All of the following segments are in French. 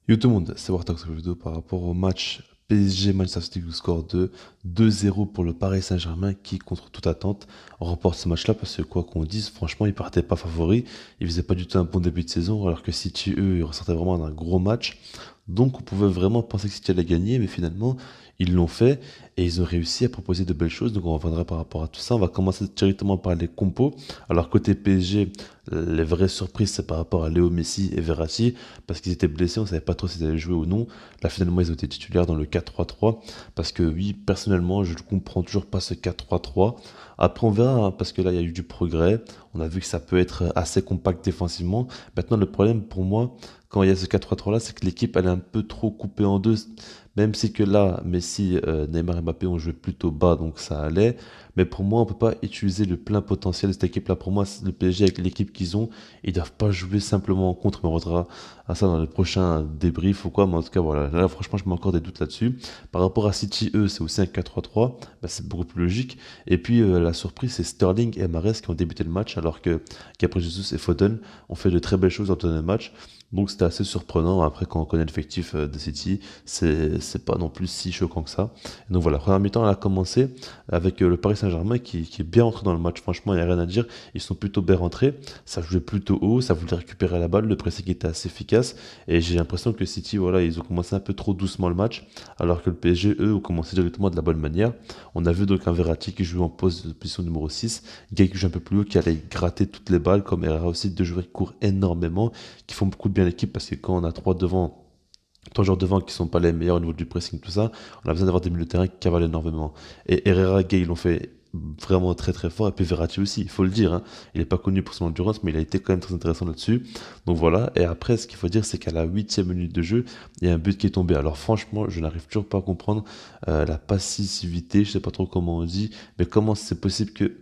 Yo tout le monde, c'est Wartak sur la vidéo par rapport au match PSG Manchester City au score de 2-0 pour le Paris Saint-Germain qui, contre toute attente, remporte ce match-là parce que quoi qu'on dise, franchement, ils partaient pas favoris, ils faisaient pas du tout un bon début de saison alors que City, eux, ils ressortaient vraiment d'un gros match. Donc on pouvait vraiment penser que City allait gagner, mais finalement, ils l'ont fait et ils ont réussi à proposer de belles choses. Donc on reviendra par rapport à tout ça. On va commencer directement par les compos. Alors côté PSG, les vraies surprises, c'est par rapport à Léo Messi et Verratti parce qu'ils étaient blessés, on savait pas trop s'ils allaient jouer ou non. Là, finalement, ils ont été titulaires dans le 4-3-3 parce que oui, personnellement, je ne comprends toujours pas ce 4-3-3. Après, on verra, hein, parce que là, il y a eu du progrès. On a vu que ça peut être assez compact défensivement. Maintenant, le problème pour moi, quand il y a ce 4-3-3 là, c'est que l'équipe, elle est un peu trop coupée en deux. Même si que là, Messi, Neymar et Mbappé ont joué plutôt bas, donc ça allait. Mais pour moi, on peut pas utiliser le plein potentiel de cette équipe-là. Pour moi, le PSG, avec l'équipe qu'ils ont, ils doivent pas jouer simplement en contre, mais on reviendra à ça dans les prochains débriefs ou quoi. Mais en tout cas, voilà. Là, franchement, je mets encore des doutes là-dessus. Par rapport à City, eux, c'est aussi un 4-3-3. Bah, c'est beaucoup plus logique. Et puis, la surprise, c'est Sterling et Mahrez qui ont débuté le match, alors que Gabriel Jesus et Foden ont fait de très belles choses dans le match. Donc c'était assez surprenant. Après, quand on connaît l'effectif de City, c'est pas non plus si choquant que ça. Et donc voilà, première mi-temps, elle a commencé avec le Paris Saint-Germain qui est bien rentré dans le match. Franchement, il n'y a rien à dire. Ils sont plutôt bien rentrés. Ça jouait plutôt haut, ça voulait récupérer la balle. Le pressing était assez efficace. Et j'ai l'impression que City, voilà, ils ont commencé un peu trop doucement le match, alors que le PSG, eux, ont commencé directement de la bonne manière. On a vu donc un Verratti qui joue en position numéro 6, Gay qui joue un peu plus haut, qui allait gratter toutes les balles, comme Herrera aussi, deux joueurs qui courent énormément, qui font beaucoup de bien à l'équipe, parce que quand on a trois joueurs devant qui sont pas les meilleurs au niveau du pressing, tout ça, on a besoin d'avoir des milieux de terrain qui cavalent énormément. Et Herrera, Gay, ils l'ont fait vraiment très très fort, et puis Verratti aussi, il faut le dire, hein. Il n'est pas connu pour son endurance, mais il a été quand même très intéressant là-dessus. Donc voilà, et après, ce qu'il faut dire, c'est qu'à la 8e minute de jeu, il y a un but qui est tombé. Alors franchement, je n'arrive toujours pas à comprendre la passivité, je sais pas trop comment on dit, mais comment c'est possible que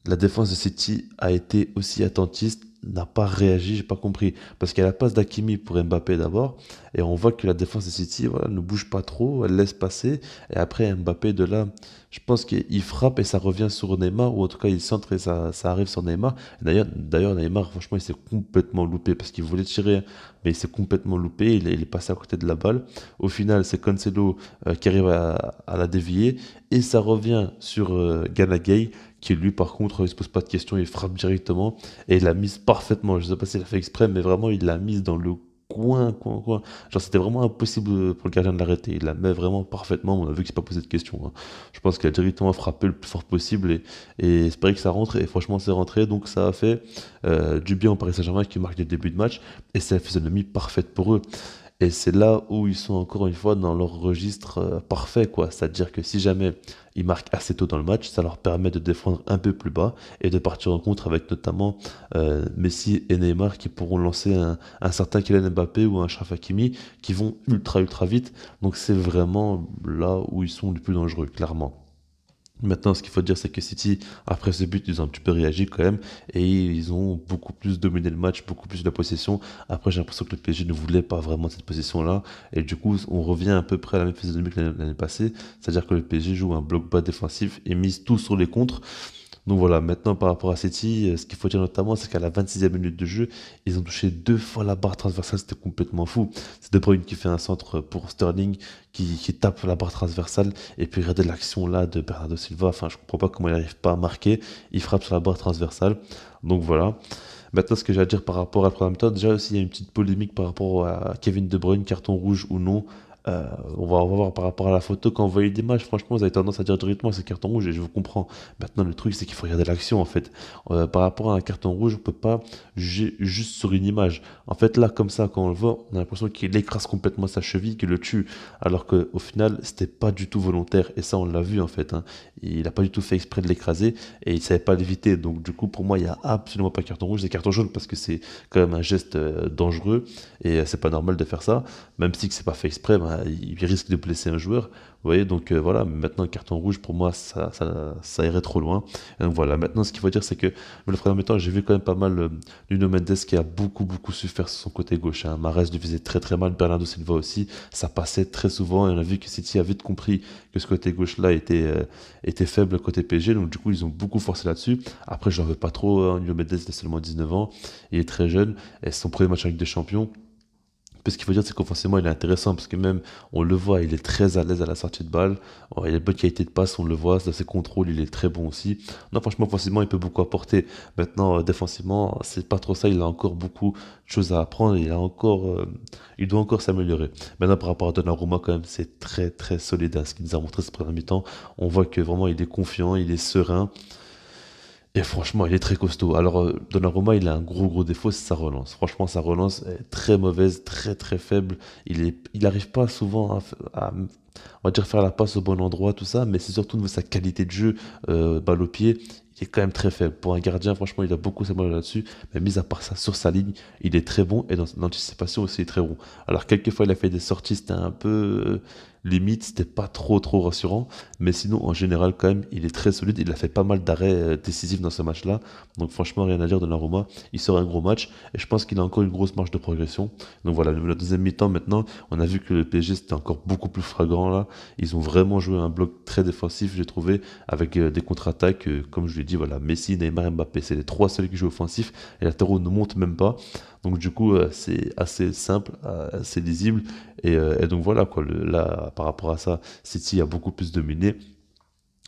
la défense de City a été aussi attentiste, n'a pas réagi, j'ai pas compris. Parce qu'il y a la passe d'Hakimi pour Mbappé d'abord, et on voit que la défense de City, voilà, ne bouge pas trop, elle laisse passer, et après Mbappé de là, je pense qu'il frappe et ça revient sur Neymar, ou en tout cas il centre et ça arrive sur Neymar. D'ailleurs, Neymar, franchement, il s'est complètement loupé, parce qu'il voulait tirer, mais il s'est complètement loupé, il est passé à côté de la balle. Au final, c'est Cancelo qui arrive à la dévier, et ça revient sur Gana Gueye, qui lui par contre il se pose pas de questions, il frappe directement et il l'a mise parfaitement. Je sais pas s'il a fait exprès, mais vraiment il l'a mise dans le coin. Genre c'était vraiment impossible pour le gardien de l'arrêter. Il la met vraiment parfaitement. On a vu qu'il s'est pas posé de questions, hein. Je pense qu'il a directement frappé le plus fort possible et espérer que ça rentre. Et franchement c'est rentré, donc ça a fait du bien au Paris Saint-Germain qui marque le début de match et c'est la physionomie parfaite pour eux. Et c'est là où ils sont encore une fois dans leur registre parfait, quoi. C'est-à-dire que si jamais ils marquent assez tôt dans le match, ça leur permet de défendre un peu plus bas et de partir en contre avec notamment Messi et Neymar qui pourront lancer un certain Kylian Mbappé ou un Achraf Hakimi qui vont ultra vite. Donc c'est vraiment là où ils sont les plus dangereux, clairement. Maintenant, ce qu'il faut dire, c'est que City, après ce but, ils ont un petit peu réagi quand même et ils ont beaucoup plus dominé le match, beaucoup plus de la possession. Après, j'ai l'impression que le PSG ne voulait pas vraiment cette possession-là et du coup, on revient à peu près à la même physionomie que l'année passée, c'est-à-dire que le PSG joue un bloc bas défensif et mise tout sur les contres. Donc voilà, maintenant par rapport à City, ce qu'il faut dire notamment, c'est qu'à la 26e minute de jeu, ils ont touché deux fois la barre transversale, c'était complètement fou. C'est De Bruyne qui fait un centre pour Sterling, qui tape la barre transversale, et puis regardez l'action là de Bernardo Silva, enfin je comprends pas comment il n'arrive pas à marquer, il frappe sur la barre transversale. Donc voilà. Maintenant, ce que j'ai à dire par rapport à la première mi-temps, déjà aussi il y a une petite polémique par rapport à Kevin De Bruyne, carton rouge ou non. On va voir par rapport à la photo, quand vous voyez l'image, franchement, vous avez tendance à dire directement c'est carton rouge et je vous comprends. Maintenant, le truc, c'est qu'il faut regarder l'action en fait. Par rapport à un carton rouge, on peut pas juger juste sur une image. En fait, là, comme ça, quand on le voit, on a l'impression qu'il écrase complètement sa cheville, qu'il le tue. Alors qu'au final, c'était pas du tout volontaire. Et ça, on l'a vu en fait, hein. Il a pas du tout fait exprès de l'écraser et il savait pas l'éviter. Donc, du coup, pour moi, il y a absolument pas carton rouge, c'est carton jaune parce que c'est quand même un geste dangereux et c'est pas normal de faire ça. Même si c'est pas fait exprès, ben, il risque de blesser un joueur. Vous voyez, donc voilà, mais maintenant, le carton rouge, pour moi, ça irait trop loin. Et donc voilà, maintenant, ce qu'il faut dire, c'est que le premier temps, j'ai vu quand même pas mal Nuno Mendes qui a beaucoup souffert sur son côté gauche, hein. Mahrez lui faisait très mal, Bernardo Silva aussi, ça passait très souvent, et on a vu que City a vite compris que ce côté gauche-là était faible côté PSG, donc du coup, ils ont beaucoup forcé là-dessus. Après, je n'en veux pas trop, hein, Nuno Mendes, il a seulement 19 ans, il est très jeune, et c'est son premier match avec des champions. Puis ce qu'il faut dire, c'est qu'offensivement, il est intéressant parce que même, on le voit, il est très à l'aise à la sortie de balle. Il a une bonne qualité de passe, on le voit. Dans ses contrôles, il est très bon aussi. Non, franchement, offensivement, il peut beaucoup apporter. Maintenant, défensivement, c'est pas trop ça. Il a encore beaucoup de choses à apprendre. Il doit encore s'améliorer. Maintenant, par rapport à Donnarumma, quand même, c'est très, très solide, hein, ce qu'il nous a montré ce premier mi-temps. On voit que vraiment, il est confiant, il est serein. Et franchement, il est très costaud. Alors, Donnarumma, il a un gros défaut, c'est sa relance. Franchement, sa relance est très mauvaise, très très faible. Il n'arrive pas souvent on va dire, faire la passe au bon endroit, tout ça, mais c'est surtout de sa qualité de jeu, balle au pied, il est quand même très faible. Pour un gardien, franchement, il a beaucoup s'améliorer là-dessus, mais mis à part ça, sur sa ligne, il est très bon, et dans l'anticipation aussi, il est très bon. Alors, quelquefois, il a fait des sorties, c'était un peu limite, c'était pas trop rassurant, mais sinon, en général, quand même, il est très solide. Il a fait pas mal d'arrêts décisifs dans ce match-là. Donc, franchement, rien à dire de Donnarumma. Il sort un gros match et je pense qu'il a encore une grosse marge de progression. Donc, voilà, la deuxième mi-temps maintenant, on a vu que le PSG c'était encore beaucoup plus flagrant là. Ils ont vraiment joué un bloc très défensif, j'ai trouvé, avec des contre-attaques. Comme je l'ai dit, voilà, Messi, Neymar, Mbappé, c'est les trois seuls qui jouent offensif. Et les latéraux ne montent même pas. Donc, du coup, c'est assez simple, assez lisible. Et donc voilà, quoi, là, par rapport à ça, City a beaucoup plus dominé.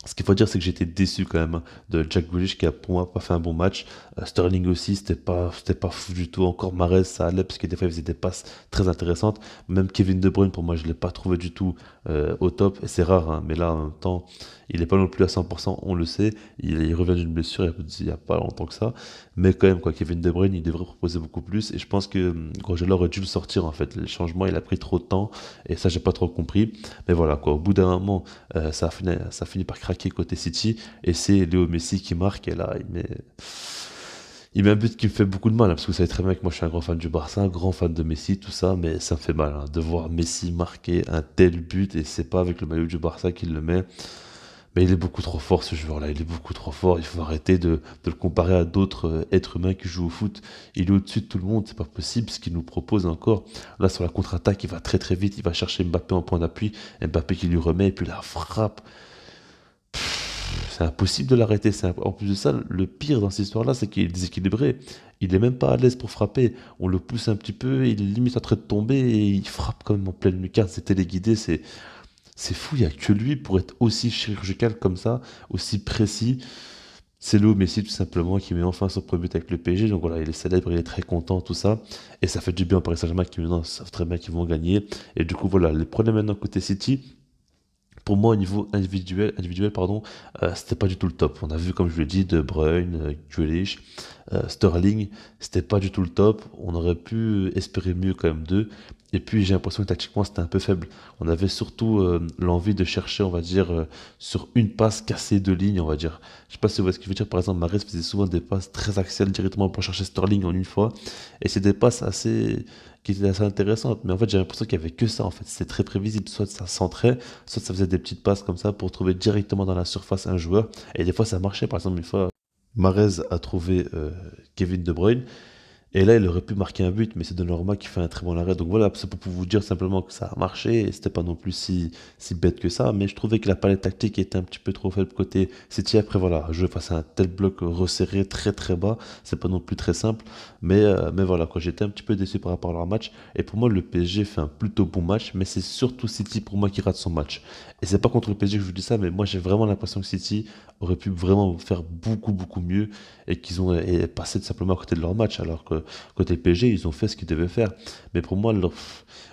Ce qu'il faut dire, c'est que j'étais déçu quand même, hein, de Jack Grealish qui a pour moi pas fait un bon match. Sterling aussi, c'était pas fou du tout. Encore Mahrez, ça allait parce que des fois il faisait des passes très intéressantes. Même Kevin De Bruyne, pour moi, je l'ai pas trouvé du tout au top. Et c'est rare, hein, mais là en même temps, il est pas non plus à 100%, on le sait. Il revient d'une blessure il y a pas longtemps que ça. Mais quand même, quoi, Kevin De Bruyne, il devrait proposer beaucoup plus. Et je pense que Guardiola aurait dû le sortir en fait. Le changement, il a pris trop de temps et ça, j'ai pas trop compris. Mais voilà, quoi, au bout d'un moment. Ça finit par craquer côté City et c'est Léo Messi qui marque et là il met un but qui me fait beaucoup de mal, hein, parce que vous savez très bien que moi je suis un grand fan du Barça, un grand fan de Messi, tout ça, mais ça me fait mal, hein, de voir Messi marquer un tel but et c'est pas avec le maillot du Barça qu'il le met. Mais il est beaucoup trop fort ce joueur-là, il est beaucoup trop fort. Il faut arrêter de le comparer à d'autres êtres humains qui jouent au foot. Il est au-dessus de tout le monde, c'est pas possible ce qu'il nous propose encore. Là sur la contre-attaque, il va très très vite, il va chercher Mbappé en point d'appui, Mbappé qui lui remet et puis la frappe. C'est impossible de l'arrêter. En plus de ça, le pire dans cette histoire-là, c'est qu'il est déséquilibré. Il est même pas à l'aise pour frapper. On le pousse un petit peu, il est limite en train de tomber et il frappe quand même en pleine lucarne. C'est téléguidé, c'est fou. Il n'y a que lui pour être aussi chirurgical comme ça, aussi précis. C'est Léo Messi tout simplement qui met enfin son premier but avec le PSG. Donc voilà, il est célèbre, il est très content, tout ça. Et ça fait du bien au Paris Saint-Germain qui maintenant savent très bien qu'ils vont gagner. Et du coup, voilà, les problèmes maintenant côté City. Pour moi, au niveau individuel pardon, c'était pas du tout le top. On a vu, comme je l'ai dit, De Bruyne, Grealish, Sterling, c'était pas du tout le top. On aurait pu espérer mieux quand même d'eux. Et puis j'ai l'impression que tactiquement c'était un peu faible. On avait surtout l'envie de chercher, on va dire, sur une passe cassée de ligne, on va dire. Je sais pas si vous voyez ce que je veux dire. Par exemple, Mahrez faisait souvent des passes très axiales directement pour chercher Sterling en une fois. Et c'est des passes qui étaient assez intéressantes. Mais en fait, j'ai l'impression qu'il y avait que ça. En fait, c'était très prévisible. Soit ça centrait, soit ça faisait des petites passes comme ça pour trouver directement dans la surface un joueur. Et des fois, ça marchait. Par exemple, une fois, Mahrez a trouvé Kevin De Bruyne. Et là, il aurait pu marquer un but, mais c'est Donnarumma qui fait un très bon arrêt. Donc voilà, c'est pour vous dire simplement que ça a marché, et c'était pas non plus si bête que ça, mais je trouvais que la palette tactique était un petit peu trop faible côté City. Après voilà, jouer face à un tel bloc resserré très très bas, c'est pas non plus très simple, mais voilà, quoi, j'étais un petit peu déçu par rapport à leur match, et pour moi le PSG fait un plutôt bon match, mais c'est surtout City pour moi qui rate son match. Et c'est pas contre le PSG que je vous dis ça, mais moi j'ai vraiment l'impression que City aurait pu vraiment faire beaucoup mieux, et qu'ils ont passé tout simplement à côté de leur match, alors que côté PSG, ils ont fait ce qu'ils devaient faire. Mais pour moi,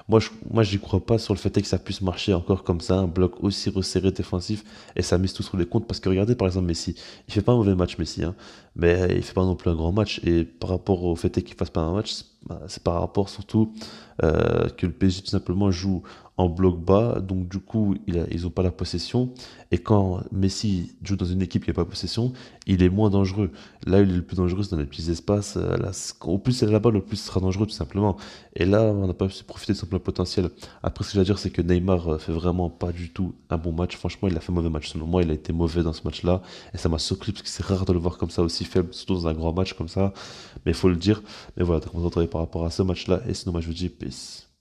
moi j'y crois pas sur le fait que ça puisse marcher encore comme ça, un bloc aussi resserré défensif, et ça mise tout sur les comptes. Parce que regardez par exemple Messi, il fait pas un mauvais match Messi, hein, mais il fait pas non plus un grand match. Et par rapport au fait qu'il fasse pas un match, c'est par rapport surtout que le PSG tout simplement joue en bloc bas, donc du coup ils n'ont pas la possession, et quand Messi joue dans une équipe qui n'a pas la possession, il est moins dangereux. Là il est le plus dangereux c'est dans les petits espaces, là, au plus c'est la balle, au plus ce sera dangereux tout simplement. Et là on n'a pas su profiter de son plein potentiel. Après ce que je veux dire c'est que Neymar fait vraiment pas du tout un bon match, franchement il a fait un mauvais match, selon moi il a été mauvais dans ce match-là, et ça m'a surpris parce que c'est rare de le voir comme ça aussi faible, surtout dans un grand match comme ça, mais il faut le dire. Mais voilà, donc on se retrouve par rapport à ce match-là, et sinon moi je vous dis peace.